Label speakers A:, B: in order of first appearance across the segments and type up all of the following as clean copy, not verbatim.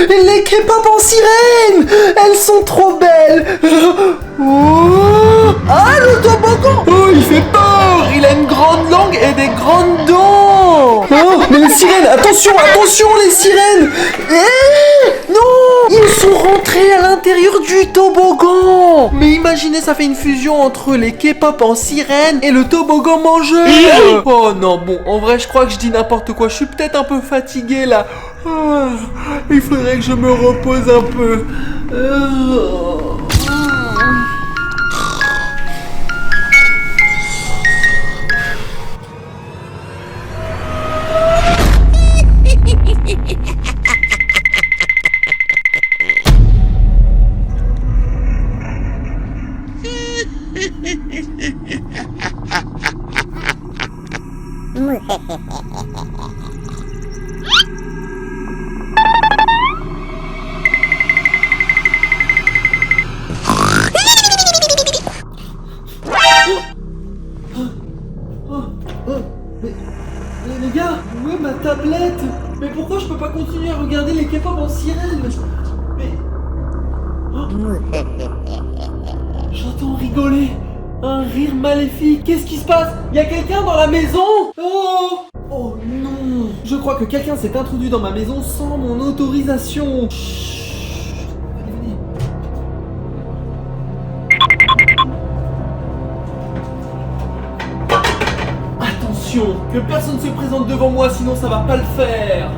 A: Les K-pop en sirène! Elles sont trop belles! Oh! Ah, le toboggan! Oh, il fait peur! Il a une grande langue et des grandes dents! Oh, mais les sirènes! Attention, attention, les sirènes! Non! Ils sont rentrés à l'intérieur du toboggan! Mais imaginez, ça fait une fusion entre les K-pop en sirène et le toboggan mangeur! Oh non, bon, en vrai, je crois que je dis n'importe quoi. Je suis peut-être un peu fatigué, là. Il faudrait que je me repose un peu. Mais les gars, où est ma tablette? Mais pourquoi je peux pas continuer à regarder les K-pop en sirène? Mais... J'entends rigoler. Un rire maléfique. Qu'est-ce qui se passe? Y a quelqu'un dans la maison? Oh! Oh non! Je crois que quelqu'un s'est introduit dans ma maison sans mon autorisation. Chut. Venez, venez. Attention, que personne se présente devant moi, sinon ça va pas le faire.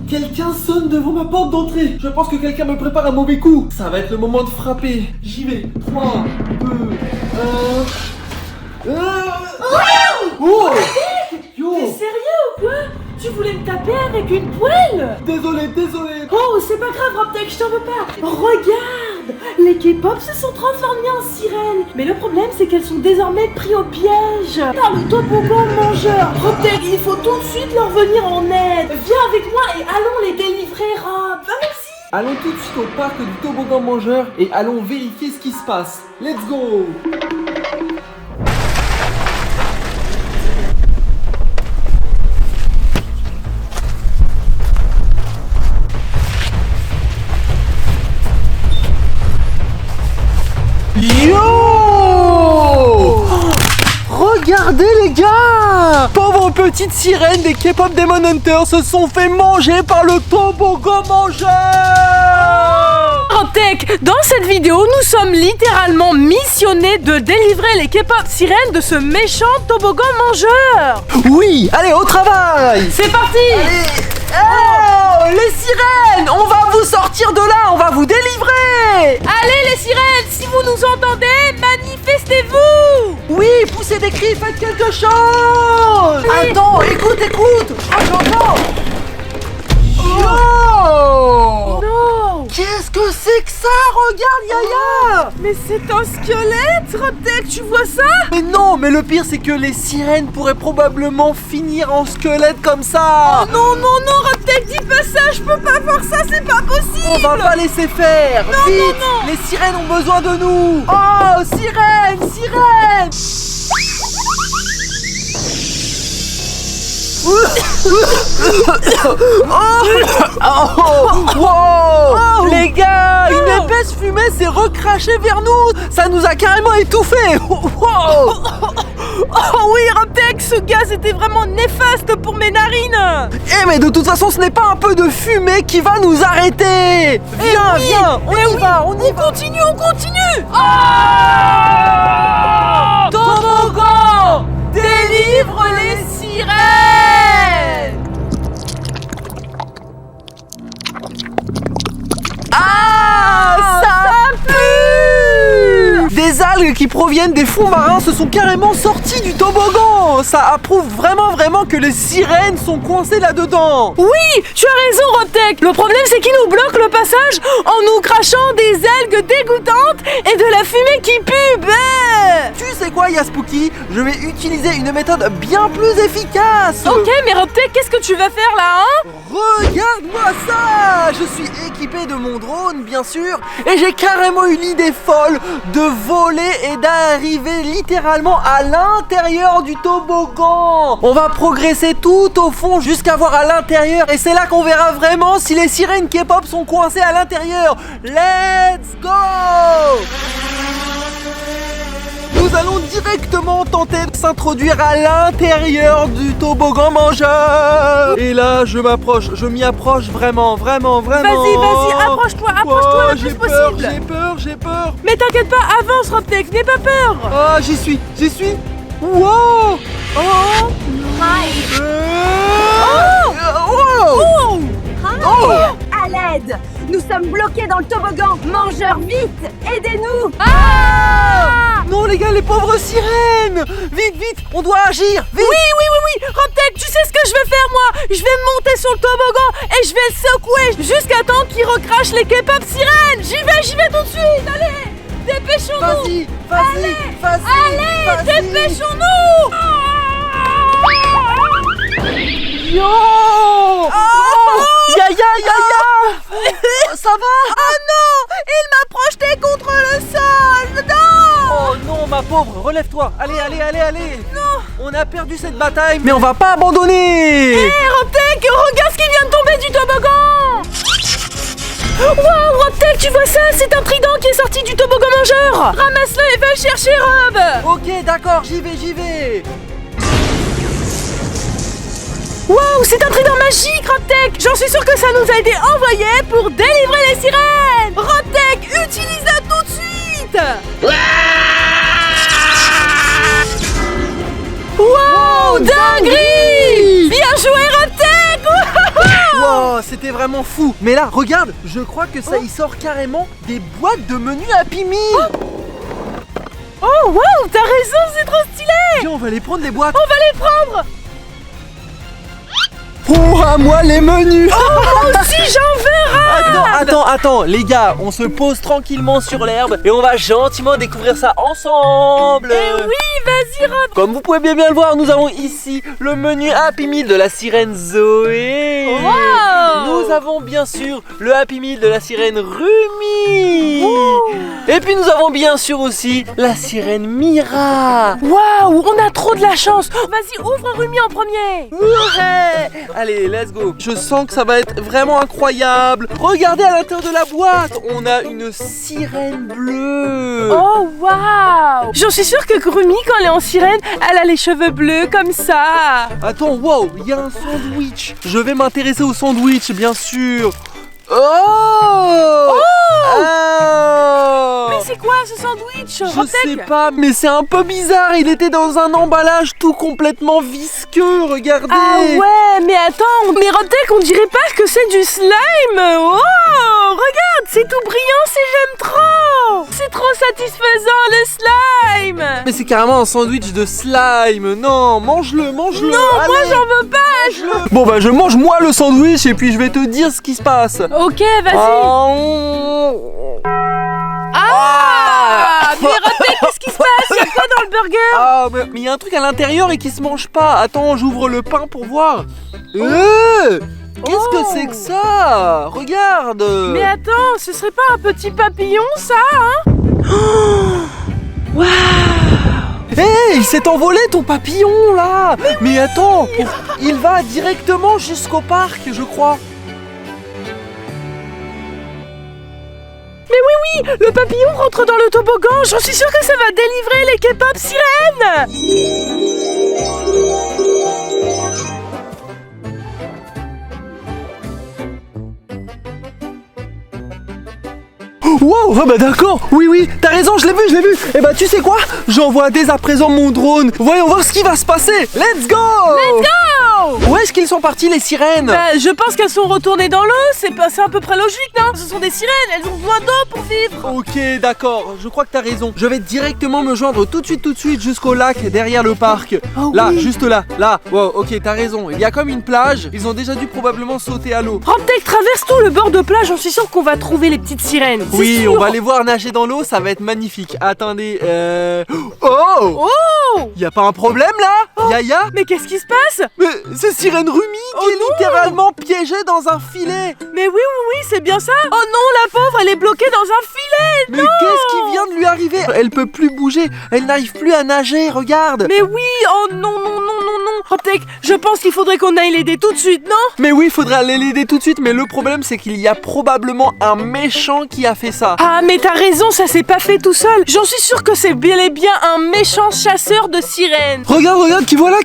A: Quelqu'un sonne devant ma porte d'entrée. Je pense que quelqu'un me prépare un mauvais coup. Ça va être le moment de frapper. J'y vais. 3, 2, 1... Oh! Yo!
B: T'es sérieux ou quoi? Tu voulais me taper avec une poêle?
A: Désolé.
B: Oh, c'est pas grave, Robtech, je t'en veux pas. Regarde, les K-pop se sont transformés en sirènes. Mais le problème, c'est qu'elles sont désormais prises au piège par le toboggan mangeur. Robtech, il faut tout de suite leur venir en aide. Viens avec moi et allons les délivrer, Rob. Allons-y.
A: Allons tout de suite au parc du toboggan mangeur et allons vérifier ce qui se passe. Let's go! Yo! Regardez les gars! Pauvres petites sirènes des K-pop Demon Hunters se sont fait manger par le toboggan mangeur!
B: Robtech, dans cette vidéo, nous sommes littéralement missionnés de délivrer les K-pop sirènes de ce méchant toboggan mangeur.
A: Oui, allez au travail!
B: C'est parti!
A: Oh, les sirènes! On va vous sortir de là, on va vous délivrer!
B: Allez les sirènes, si vous nous entendez, manifestez-vous!
A: Oui, poussez des cris, faites quelque chose!
B: Oui.
A: Attends, écoute! Oh, j'entends! Oh!
B: Non!
A: Qu'est-ce que c'est que ça? Regarde, Yaya!
B: Mais c'est un squelette, Robtech, tu vois ça?
A: Mais non, mais le pire c'est que les sirènes pourraient probablement finir en squelette comme ça!
B: Oh non, Robtech, dis pas ça, je peux pas voir ça, c'est pas possible!
A: On va pas laisser faire!
B: Non,
A: Vite!
B: non.
A: Les sirènes ont besoin de nous! Oh, sirènes! Wow! Les gars, une épaisse fumée s'est recrachée vers nous! Ça nous a carrément étouffés! Wow!
B: Oh oui, Robtech, ce gaz était vraiment néfaste pour mes narines!
A: Eh mais de toute façon, ce n'est pas un peu de fumée qui va nous arrêter! Viens, on y va!
B: On continue! Ah!
A: Toboggan! Délivre les sirènes! Ah, ça pue! Des algues qui proviennent des fonds marins se sont carrément sorties du toboggan! Ça approuve vraiment que les sirènes sont coincées là-dedans!
B: Oui, tu as raison, Robtech. Le problème, c'est qu'ils nous bloquent le passage en nous crachant des algues dégoûtantes et de la fumée qui pue. Bah.
A: Tu sais quoi, Yaspooky? Je vais utiliser une méthode bien plus efficace!
B: Ok, mais Robtech, qu'est-ce que tu vas faire là, hein?
A: Regarde-moi ça! Je suis équipé de mon drone, bien sûr, et j'ai carrément une idée folle de voler et d'arriver littéralement à l'intérieur du toboggan! toboggan. On va progresser tout au fond jusqu'à voir à l'intérieur. Et c'est là qu'on verra vraiment si les sirènes K-pop sont coincées à l'intérieur. Let's go! Nous allons directement tenter de s'introduire à l'intérieur du toboggan mangeur. Et là, je m'y approche vraiment.
B: Vas-y, approche-toi le plus possible.
A: J'ai peur.
B: Mais t'inquiète pas, avance Robtech, n'aie pas peur.
A: Ah, j'y suis. Wow.
C: À l'aide! Nous sommes bloqués dans le toboggan! Mangeur, vite! Aidez-nous!
A: Non les gars, les pauvres sirènes. Vite, on doit agir. Vite.
B: Oui, Robtech, tu sais ce que je vais faire moi? Je vais monter sur le toboggan et je vais le secouer jusqu'à temps qu'il recrache les K-pop sirènes. J'y vais tout de suite, allez! Dépêchons-nous!
A: Vas-y.
B: Allez, dépêchons-nous!
A: Yo. Ya. Ça va?
B: Oh non! Il m'a projeté contre le sol! Non!
A: Oh non, ma pauvre, relève-toi. Allez. Non. On a perdu cette bataille, mais on va pas abandonner.
B: Hé, Robtech, regarde ce qui vient de tomber du toboggan! Wow, Robtech, tu vois ça? C'est un trident qui est sorti du toboggan mangeur! Ramasse-le et va le chercher, Rob!
A: Ok, d'accord, j'y vais.
B: Wow, c'est un trident magique, Robtech! J'en suis sûr que ça nous a été envoyé pour délivrer les sirènes! Robtech, utilise-la tout de suite! Wow, dinguerie! Bien joué, Robtech!
A: Wow, c'était vraiment fou. Mais là, regarde, je crois que ça y sort carrément des boîtes de menus Happy Meal.
B: Oh, wow, t'as raison, c'est trop stylé!
A: Viens, on va les prendre les boîtes.
B: On va les prendre!
A: Oh, à moi les menus.
B: Moi aussi, j'en veux un!
A: Attends, les gars, on se pose tranquillement sur l'herbe et on va gentiment découvrir ça ensemble.
B: Eh oui, vas-y, Rob!
A: Comme vous pouvez bien le voir, nous avons ici le menu Happy Meal de la sirène Zoé.
B: Wow!
A: Nous avons bien sûr le Happy Meal de la sirène Rumi. Et puis nous avons bien sûr aussi la sirène Mira.
B: Waouh, on a trop de la chance! Vas-y, ouvre Rumi en premier!
A: Ouais. Allez, let's go. Je sens que ça va être vraiment incroyable. Regardez à l'intérieur de la boîte, on a une sirène bleue.
B: Oh waouh! J'en suis sûre que Grumi, quand elle est en sirène, elle a les cheveux bleus comme ça!
A: Attends, wow, il y a un sandwich. Je vais m'intéresser au sandwich, bien sûr. Oh!
B: Mais c'est quoi ce sandwich,
A: Je
B: Robtech?
A: sais pas, mais c'est un peu bizarre. Il était dans un emballage tout complètement visqueux, regardez.
B: Ah ouais, mais attends, mais Robtech, on dirait pas que c'est du slime! Oh! Regarde, c'est tout brillant, j'aime trop! C'est trop satisfaisant, le slime!
A: Mais c'est carrément un sandwich de slime. Non, mange-le.
B: Non,
A: Allez.
B: moi j'en veux pas!
A: Bon bah je mange moi le sandwich et puis je vais te dire ce qui se passe.
B: Ok, vas-y! Mais Robtech, qu'est-ce qui se passe? Y'a quoi dans le burger?
A: Ah mais il y a un truc à l'intérieur et qui se mange pas. Attends, j'ouvre le pain pour voir. Qu'est-ce que c'est que ça? Regarde.
B: Mais attends, ce serait pas un petit papillon ça, hein? Waouh!
A: Hey, il s'est envolé ton papillon là. Mais attends, il va directement jusqu'au parc, je crois.
B: Mais oui, le papillon rentre dans le toboggan. J'en suis sûre que ça va délivrer les K-pop sirènes.
A: Wow, ah bah d'accord, oui, t'as raison, je l'ai vu. Et bah tu sais quoi? J'envoie dès à présent mon drone. Voyons voir ce qui va se passer. Let's go! Où est-ce qu'ils sont partis les sirènes?
B: Bah, je pense qu'elles sont retournées dans l'eau. C'est à peu près logique, non? Ce sont des sirènes, elles ont besoin d'eau pour vivre.
A: Ok, d'accord, je crois que t'as raison. Je vais directement me joindre tout de suite jusqu'au lac derrière le parc.
B: Oh
A: là,
B: oui.
A: juste là. Wow, ok, t'as raison. Il y a comme une plage. Ils ont déjà dû probablement sauter à l'eau.
B: Robtech, traverse tout le bord de plage. J'en suis sûre qu'on va trouver les petites sirènes. C'est
A: Oui,
B: sûr.
A: on va les voir nager dans l'eau, ça va être magnifique. Attendez, Oh!
B: Oh!
A: Y a pas un problème là? Yaya?
B: Mais qu'est-ce qui se passe?
A: Mais c'est Sirène Rumi qui est littéralement piégée dans un filet.
B: Mais oui, c'est bien ça. Oh non, la pauvre, elle est bloquée dans un filet.
A: Mais qu'est-ce qui vient de lui arriver? Elle peut plus bouger, elle n'arrive plus à nager, regarde.
B: Mais oui, oh non, Robtech, je pense qu'il faudrait qu'on aille l'aider tout de suite, non?
A: Mais oui, faudrait aller l'aider tout de suite, mais le problème c'est qu'il y a probablement un méchant qui a fait ça.
B: Ah, mais t'as raison, ça s'est pas fait tout seul. J'en suis sûre que c'est bel et bien un méchant chasseur de sirènes.
A: Regarde, qui voilà.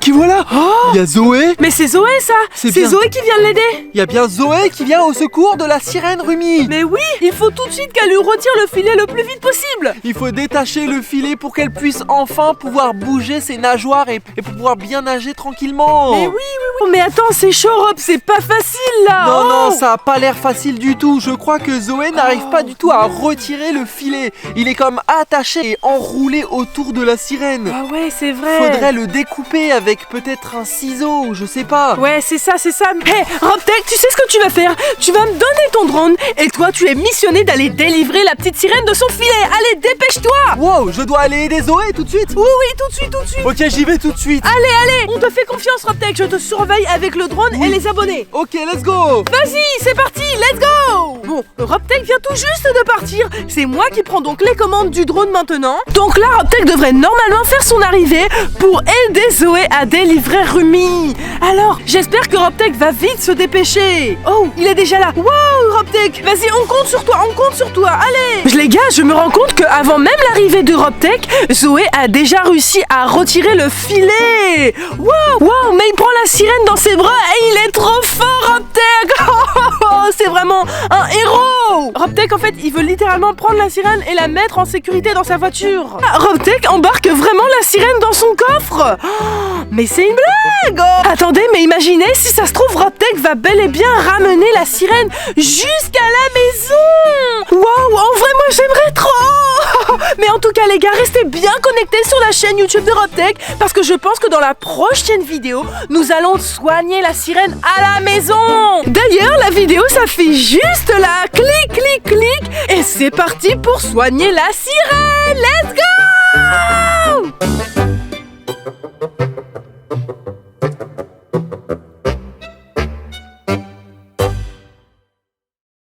A: Il y a Zoé.
B: Mais c'est Zoé, ça. C'est
A: bien.
B: Zoé qui vient de l'aider.
A: Il y a bien Zoé qui vient au secours de la sirène Rumi.
B: Mais oui, il faut tout de suite qu'elle lui retire le filet le plus vite possible.
A: Il faut détacher le filet pour qu'elle puisse enfin pouvoir bouger ses nageoires et pouvoir bien nager tranquillement.
B: Mais oui. Oh, mais attends, c'est chaud, Rob, c'est pas facile là.
A: Non, ça a pas l'air facile du tout. Je crois que Zoé n'arrive pas du tout à retirer le filet. Il est comme attaché et enroulé autour de la sirène.
B: Ah ouais, c'est vrai.
A: Faudrait le découper avec peut-être un ciseau, je sais pas.
B: Ouais, c'est ça. Hé, Robtech, tu sais ce que tu vas faire? Tu vas me donner ton drone et toi, tu es missionné d'aller délivrer la petite sirène de son filet. Allez, dépêche-toi.
A: Wow, je dois aller aider Zoé tout de suite.
B: Oui, tout de suite.
A: Ok, j'y vais tout de suite.
B: Allez, on te fait confiance, Robtech. Je te surveille avec le drone et les abonnés.
A: Ok, let's go.
B: Vas-y, c'est parti, let's go. Bon, Robtech vient tout juste de partir. C'est moi qui prends donc les commandes du drone maintenant. Donc là, Robtech devrait normalement faire son arrivée pour aider Zoé à délivrer Rumi. Alors, j'espère que Robtech va vite se dépêcher. Oh, il est déjà là. Wow, Robtech, vas-y, on compte sur toi, allez. Les gars, je me rends compte qu'avant même l'arrivée de Robtech, Zoé a déjà réussi à retirer le filet. Wow, mais il prend la sirène dans ses bras et il est trop fort, Robtech. C'est vraiment un héros. Robtech, en fait, il veut littéralement prendre la sirène et la mettre en sécurité dans sa voiture. Robtech embarque vraiment la sirène dans son coffre. Mais c'est une blague. Attendez, mais imaginez, si ça se trouve, Robtech va bel et bien ramener la sirène jusqu'à la maison. Waouh, en vrai, moi, j'aimerais trop. Mais en tout cas, les gars, restez bien connectés sur la chaîne YouTube de Robtech parce que je pense que dans la prochaine vidéo, nous allons soigner la sirène à la maison. D'ailleurs, la vidéo s'affiche juste là. Clic. Et c'est parti pour soigner la sirène. Let's go!